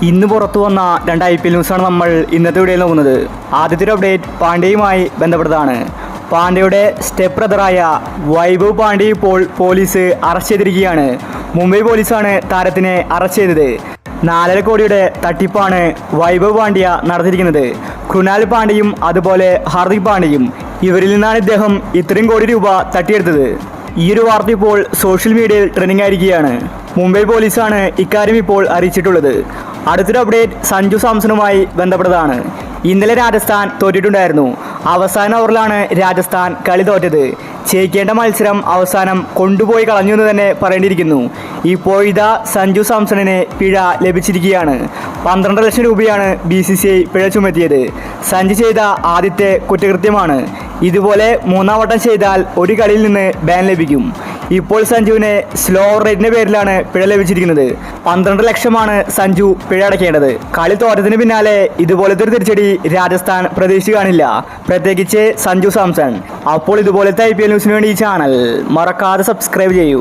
ഇന്ന് പുറത്തു വന്ന രണ്ട് IPL ന്യൂസാണ് നമ്മൾ ഇന്നത്തെ വീഡിയോയിൽ നോക്കുന്നത്. ആദ്യത്തെ ഒരു അപ്ഡേറ്റ് പാണ്ഡ്യയുമായി ബന്ധപ്പെട്ടതാണ്. പാണ്ഡ്യയുടെ സ്റ്റെപ്പ് ബ്രദറായ വൈഭവ് പാണ്ഡ്യ ഇപ്പോൾ പോലീസ് അറസ്റ്റ് ചെയ്തിരിക്കുകയാണ്. മുംബൈ പോലീസാണ് താരത്തിനെ അറസ്റ്റ് ചെയ്തത്. 4.5 കോടിയുടെ തട്ടിപ്പാണ് വൈഭവ് പാണ്ഡ്യ നടത്തിയിരിക്കുന്നത്. കൃണാൽ പാണ്ഡ്യയും അതുപോലെ ഹാർദിക് പാണ്ഡ്യയും ഇവരിൽ നിന്നാണ് ഇദ്ദേഹം ഇത്രയും കോടി രൂപ തട്ടിയെടുത്തത്. ഈ ഒരു വാർത്ത ഇപ്പോൾ സോഷ്യൽ മീഡിയയിൽ ട്രെൻഡിംഗ് ആയിരിക്കുകയാണ്. മുംബൈ പോലീസാണ് ഇക്കാര്യം ഇപ്പോൾ അറിയിച്ചിട്ടുള്ളത്. അടുത്തൊരു അപ്ഡേറ്റ് സഞ്ജു സാംസണുമായി ബന്ധപ്പെട്ടതാണ്. ഇന്നലെ രാജസ്ഥാൻ തോറ്റിട്ടുണ്ടായിരുന്നു. അവസാന ഓവറിലാണ് രാജസ്ഥാൻ കളി തോറ്റത്. ജയിക്കേണ്ട മത്സരം അവസാനം കൊണ്ടുപോയി കളഞ്ഞു എന്ന് തന്നെ പറയേണ്ടിയിരിക്കുന്നു. ഇപ്പോൾ ഇതാ സഞ്ജു സാംസണിന് പിഴ ലഭിച്ചിരിക്കുകയാണ്. 12 ലക്ഷം രൂപയാണ് BCCI പിഴ ചുമത്തിയത്. സഞ്ജു ചെയ്ത ആദ്യത്തെ കുറ്റകൃത്യമാണ്. ഇതുപോലെ 3-ാം വട്ടം ചെയ്താൽ ഒരു കളിയിൽ നിന്ന് ബാൻ ലഭിക്കും. ഇപ്പോൾ സഞ്ജുവിന് സ്ലോ റേറ്റിന്റെ പേരിലാണ് പിഴ ലഭിച്ചിരിക്കുന്നത്. 12 ലക്ഷമാണ് സഞ്ജു പിഴ അടയ്ക്കേണ്ടത്. കളി തോറ്റത്തിന് പിന്നാലെ ഇതുപോലത്തെ ഒരു തിരിച്ചടി രാജസ്ഥാൻ പ്രതീക്ഷിച്ച് കാണില്ല, പ്രത്യേകിച്ച് സഞ്ജു സാംസൺ. അപ്പോൾ ഇതുപോലത്തെ IPL ന്യൂസിന് വേണ്ടി ഈ ചാനൽ മറക്കാതെ സബ്സ്ക്രൈബ് ചെയ്യൂ.